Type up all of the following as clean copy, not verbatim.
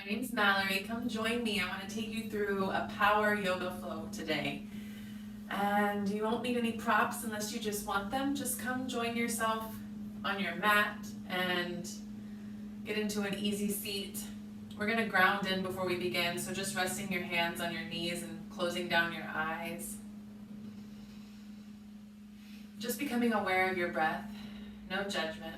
name's Mallory. Come join me. I want to take you through a power yoga flow today. And you won't need any props unless you just want them. Just come join yourself on your mat and get into an easy seat. We're going to ground in before we begin, so just resting your hands on your knees and closing down your eyes. Just becoming aware of your breath, no judgment.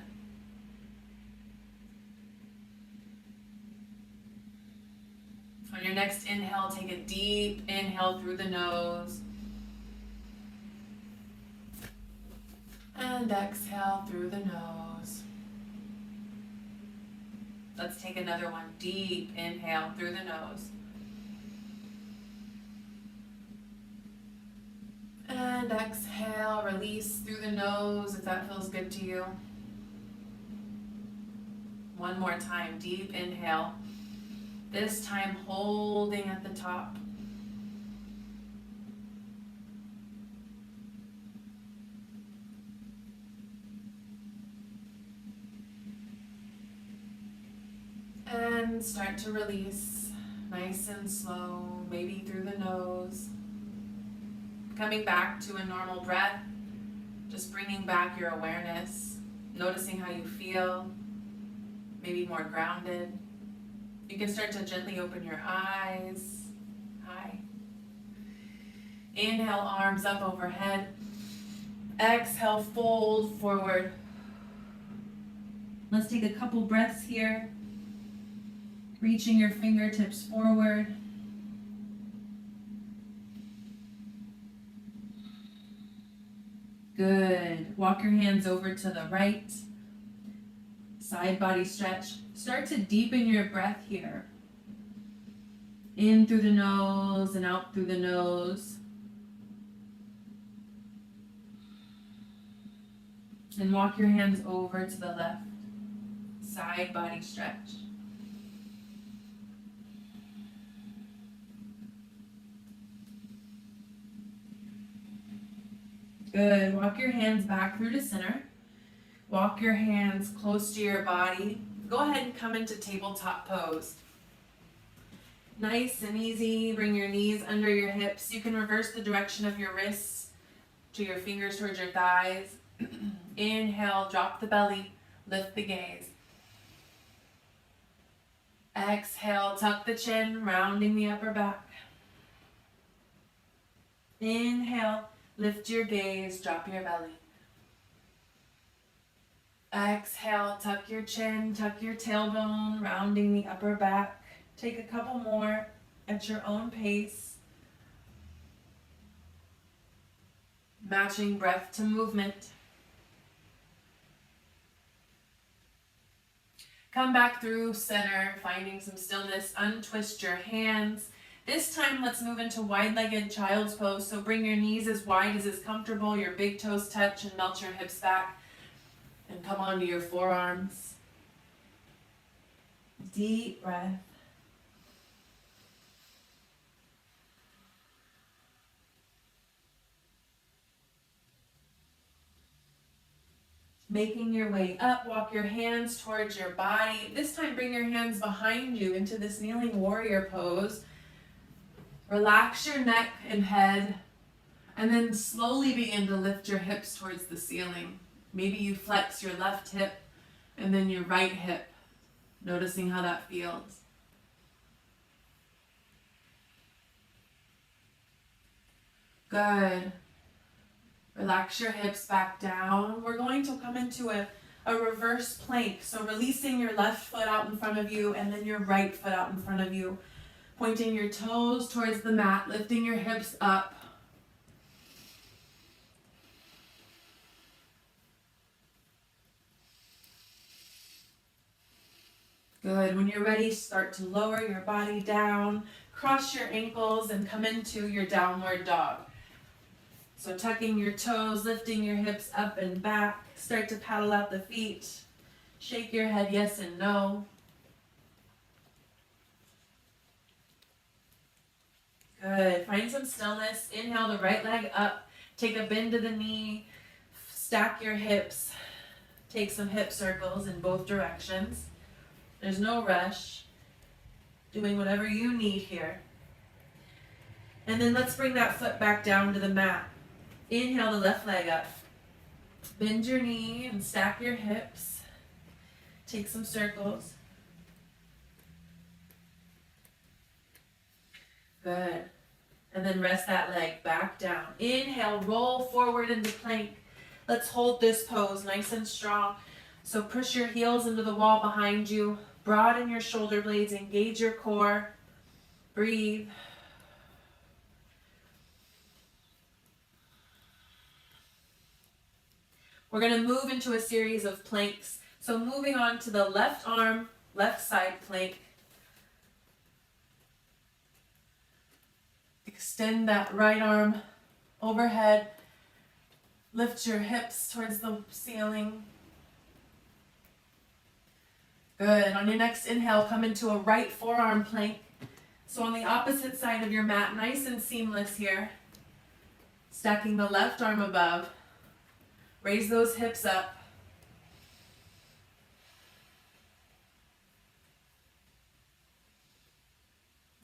On your next inhale, take a deep inhale through the nose. And exhale through the nose. Let's take another one. Deep inhale through the nose. And exhale, release through the nose if that feels good to you. One more time, deep inhale. This time holding at the top. And start to release, nice and slow, maybe through the nose. Coming back to a normal breath, just bringing back your awareness, noticing how you feel, maybe more grounded. You can start to gently open your eyes. Hi. Inhale, arms up overhead. Exhale, fold forward. Let's take a couple breaths here. Reaching your fingertips forward. Good. Walk your hands over to the right. Side body stretch. Start to deepen your breath here. In through the nose and out through the nose. And walk your hands over to the left. Side body stretch. Good. Walk your hands back through to center. Walk your hands close to your body. Go ahead and come into tabletop pose. Nice and easy. Bring your knees under your hips. You can reverse the direction of your wrists to your fingers towards your thighs. Inhale, drop the belly, lift the gaze. Exhale, tuck the chin, rounding the upper back. Inhale, lift your gaze, drop your belly. Exhale, tuck your chin, tuck your tailbone, rounding the upper back. Take a couple more at your own pace. Matching breath to movement. Come back through center, finding some stillness. Untwist your hands. This time, let's move into wide-legged child's pose. So bring your knees as wide as is comfortable. Your big toes touch and melt your hips back. And come onto your forearms. Deep breath. Making your way up, walk your hands towards your body. This time, bring your hands behind you into this kneeling warrior pose. Relax your neck and head, and then slowly begin to lift your hips towards the ceiling. Maybe you flex your left hip and then your right hip, noticing how that feels. Good. Relax your hips back down. We're going to come into a reverse plank. So releasing your left foot out in front of you and then your right foot out in front of you. Pointing your toes towards the mat, lifting your hips up. Good. When you're ready, start to lower your body down, cross your ankles, and come into your downward dog. So tucking your toes, lifting your hips up and back. Start to paddle out the feet. Shake your head yes and no. Good. Find some stillness. Inhale the right leg up. Take a bend to the knee. Stack your hips. Take some hip circles in both directions. There's no rush. Doing whatever you need here. And then let's bring that foot back down to the mat. Inhale the left leg up. Bend your knee and stack your hips. Take some circles. Good. And then rest that leg back down. Inhale, roll forward into plank. Let's hold this pose nice and strong. So push your heels into the wall behind you. Broaden your shoulder blades. Engage your core. Breathe. We're going to move into a series of planks. So moving on to the left arm, left side plank. Extend that right arm overhead. Lift your hips towards the ceiling. Good. On your next inhale, come into a right forearm plank. So on the opposite side of your mat, nice and seamless here. Stacking the left arm above. Raise those hips up.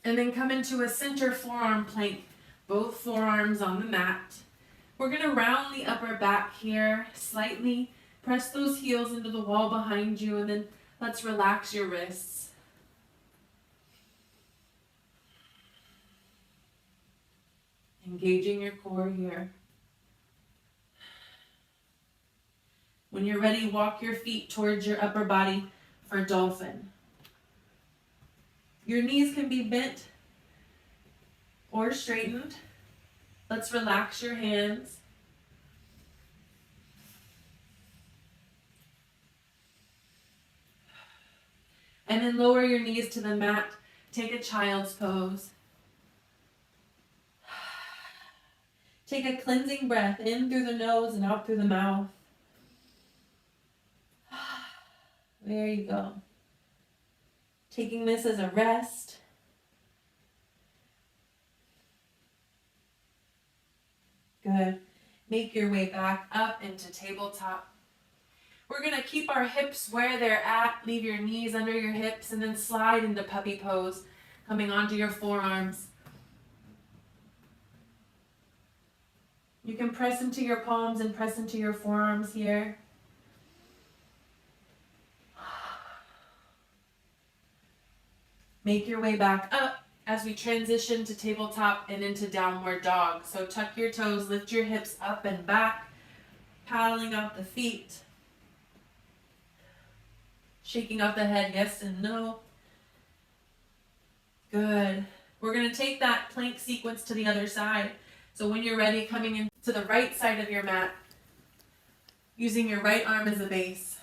And then come into a center forearm plank. Both forearms on the mat. We're going to round the upper back here slightly. Press those heels into the wall behind you, and then let's relax your wrists. Engaging your core here. When you're ready, walk your feet towards your upper body for dolphin. Your knees can be bent or straightened. Let's relax your hands. And then lower your knees to the mat. Take a child's pose. Take a cleansing breath in through the nose and out through the mouth. There you go. Taking this as a rest. Good. Make your way back up into tabletop. We're going to keep our hips where they're at. Leave your knees under your hips and then slide into puppy pose, coming onto your forearms. You can press into your palms and press into your forearms here. Make your way back up as we transition to tabletop and into downward dog. So tuck your toes, lift your hips up and back, paddling out the feet. Shaking off the head, yes and no. Good. We're going to take that plank sequence to the other side. So when you're ready, coming into the right side of your mat, using your right arm as a base.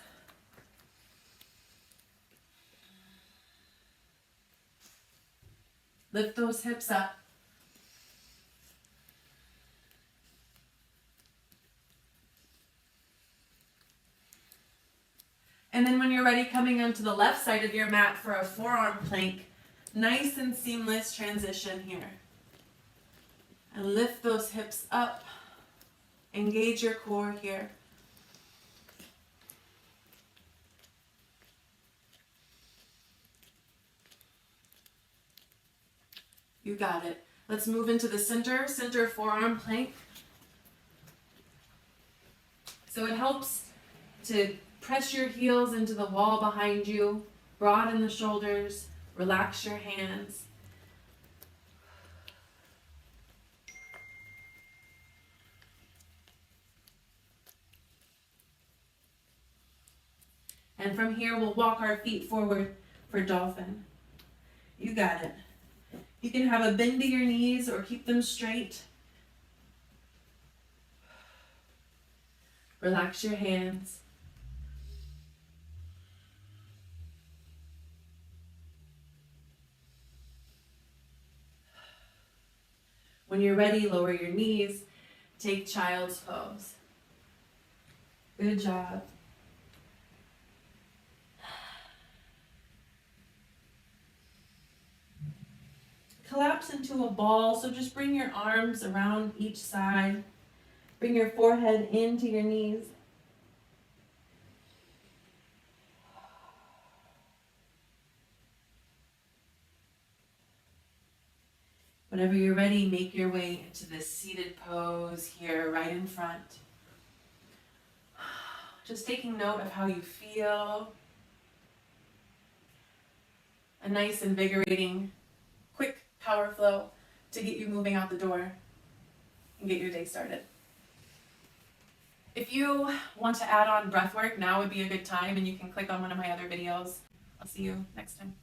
Lift those hips up. And then when you're ready, coming onto the left side of your mat for a forearm plank. Nice and seamless transition here. And lift those hips up. Engage your core here. You got it. Let's move into the center forearm plank. So it helps to press your heels into the wall behind you, broaden the shoulders, relax your hands. And from here, we'll walk our feet forward for dolphin. You got it. You can have a bend to your knees or keep them straight. Relax your hands. When you're ready, lower your knees. Take child's pose. Good job. Collapse into a ball, so just bring your arms around each side. Bring your forehead into your knees. Whenever you're ready, make your way into this seated pose here, right in front. Just taking note of how you feel. A nice, invigorating, quick power flow to get you moving out the door and get your day started. If you want to add on breath work, now would be a good time, and you can click on one of my other videos. I'll see you next time.